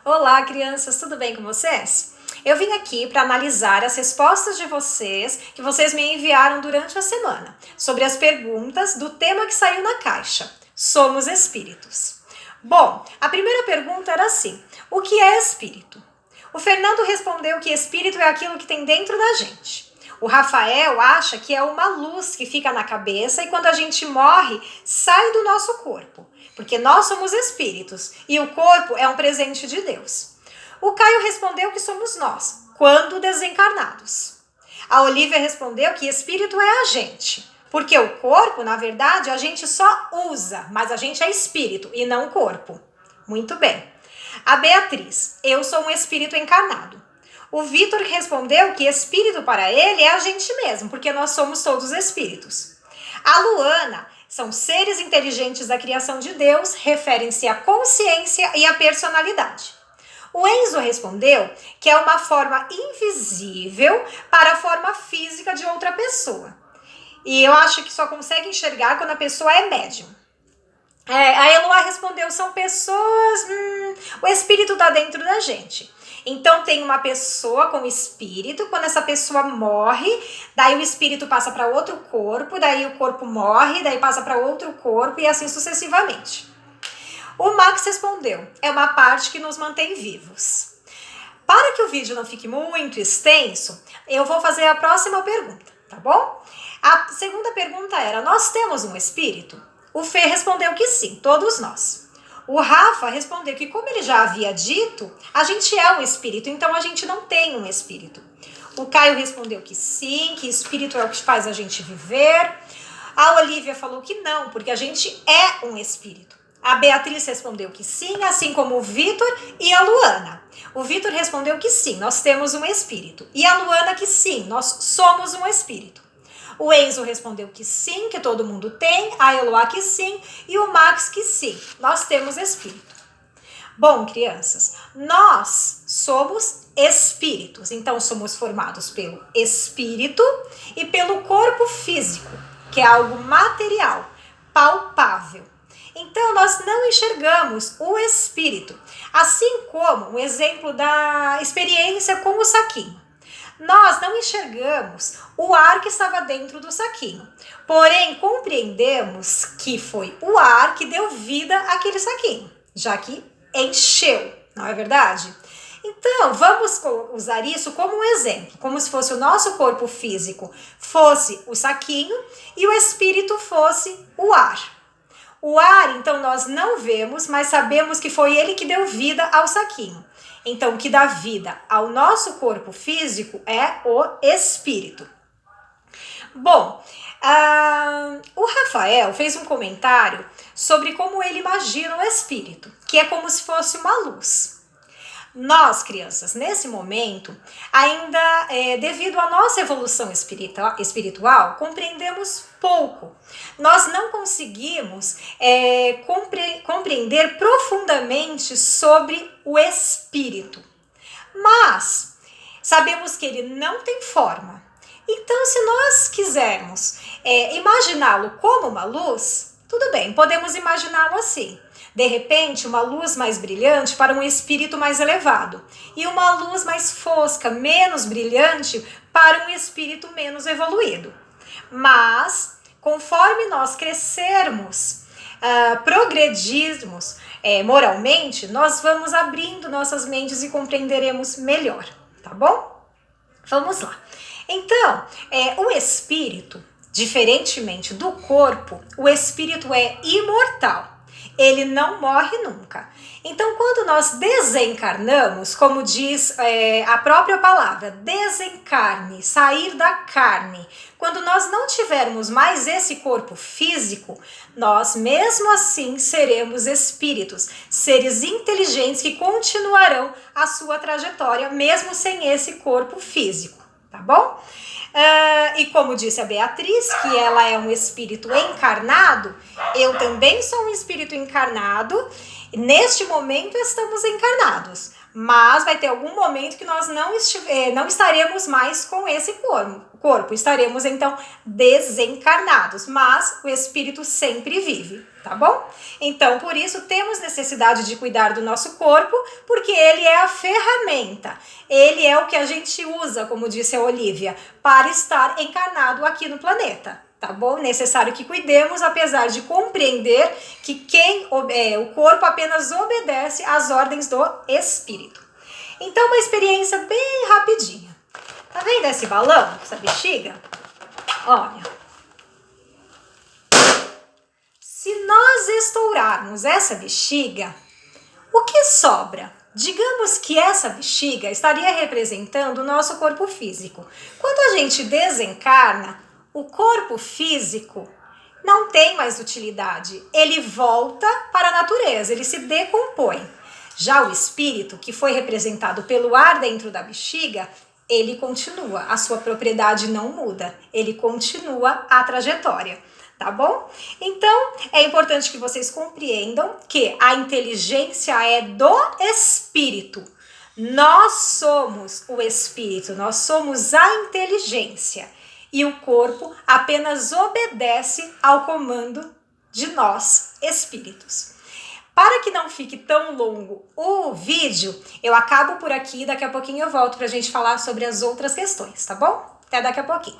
Olá, crianças, tudo bem com vocês? Eu vim aqui para analisar as respostas de vocês que vocês me enviaram durante a semana sobre as perguntas do tema que saiu na caixa: Somos espíritos. Bom, a primeira pergunta era assim: o que é espírito? O Fernando respondeu que espírito é aquilo que tem dentro da gente. O Rafael acha que é uma luz que fica na cabeça e quando a gente morre, sai do nosso corpo, porque nós somos espíritos e o corpo é um presente de Deus. O Caio respondeu que somos nós, quando desencarnados. A Olivia respondeu que espírito é a gente, porque o corpo, na verdade, a gente só usa, mas a gente é espírito e não corpo. Muito bem. A Beatriz: eu sou um espírito encarnado. O Vitor respondeu que espírito para ele é a gente mesmo, porque nós somos todos espíritos. A Luana: são seres inteligentes da criação de Deus, referem-se à consciência e à personalidade. O Enzo respondeu que é uma forma invisível para a forma física de outra pessoa. E eu acho que só consegue enxergar quando a pessoa é médium. A Eloá respondeu: são pessoas, o espírito está dentro da gente. Então tem uma pessoa com espírito, quando essa pessoa morre, daí o espírito passa para outro corpo, daí o corpo morre, daí passa para outro corpo e assim sucessivamente. O Max respondeu: é uma parte que nos mantém vivos. Para que o vídeo não fique muito extenso, eu vou fazer a próxima pergunta, tá bom? A segunda pergunta era: nós temos um espírito? O Fê respondeu que sim, todos nós. O Rafa respondeu que, como ele já havia dito, a gente é um espírito, então a gente não tem um espírito. O Caio respondeu que sim, que espírito é o que faz a gente viver. A Olivia falou que não, porque a gente é um espírito. A Beatriz respondeu que sim, assim como o Vitor e a Luana. O Vitor respondeu que sim, nós temos um espírito. E a Luana que sim, nós somos um espírito. O Enzo respondeu que sim, que todo mundo tem. A Eloá que sim. E o Max que sim, nós temos espírito. Bom, crianças, nós somos espíritos. Então, somos formados pelo espírito e pelo corpo físico, que é algo material, palpável. Então, nós não enxergamos o espírito. Assim como um exemplo da experiência com o saquinho. Nós não enxergamos o ar que estava dentro do saquinho, porém compreendemos que foi o ar que deu vida àquele saquinho, já que encheu, não é verdade? Então, vamos usar isso como um exemplo, como se fosse o nosso corpo físico fosse o saquinho e o espírito fosse o ar. O ar, então, nós não vemos, mas sabemos que foi ele que deu vida ao saquinho. Então, o que dá vida ao nosso corpo físico é o espírito. Bom, o Rafael fez um comentário sobre como ele imagina o espírito, que é como se fosse uma luz. Nós, crianças, nesse momento, ainda devido à nossa evolução espiritual, compreendemos pouco. Nós não conseguimos compreender profundamente sobre o espírito. Mas sabemos que ele não tem forma. Então, se nós quisermos imaginá-lo como uma luz, tudo bem, podemos imaginá-lo assim. De repente, uma luz mais brilhante para um espírito mais elevado e uma luz mais fosca, menos brilhante para um espírito menos evoluído. Mas, conforme nós crescermos, progredirmos moralmente, nós vamos abrindo nossas mentes e compreenderemos melhor, tá bom? Vamos lá. Então, o espírito, diferentemente do corpo, o espírito é imortal. Ele não morre nunca. Então, quando nós desencarnamos, como diz a própria palavra, desencarne, sair da carne, quando nós não tivermos mais esse corpo físico, nós mesmo assim seremos espíritos, seres inteligentes que continuarão a sua trajetória, mesmo sem esse corpo físico, tá bom? E como disse a Beatriz, que ela é um espírito encarnado, eu também sou um espírito encarnado. Neste momento estamos encarnados, Mas vai ter algum momento que nós não estaremos mais com esse corpo. Estaremos, então, desencarnados. Mas o espírito sempre vive, tá bom? Então, por isso, temos necessidade de cuidar do nosso corpo, porque ele é a ferramenta. Ele é o que a gente usa, como disse a Olivia, para estar encarnado aqui no planeta. Tá bom? Necessário que cuidemos, apesar de compreender que o corpo apenas obedece às ordens do espírito. Então, uma experiência bem rapidinha. Tá vendo esse balão, essa bexiga? Olha. Se nós estourarmos essa bexiga, o que sobra? Digamos que essa bexiga estaria representando o nosso corpo físico. Quando a gente desencarna, o corpo físico não tem mais utilidade, ele volta para a natureza, ele se decompõe. Já o espírito, que foi representado pelo ar dentro da bexiga, ele continua, a sua propriedade não muda, ele continua a trajetória, tá bom? Então, é importante que vocês compreendam que a inteligência é do espírito. Nós somos o espírito, nós somos a inteligência. E o corpo apenas obedece ao comando de nós, espíritos. Para que não fique tão longo o vídeo, eu acabo por aqui, daqui a pouquinho eu volto para a gente falar sobre as outras questões, tá bom? Até daqui a pouquinho.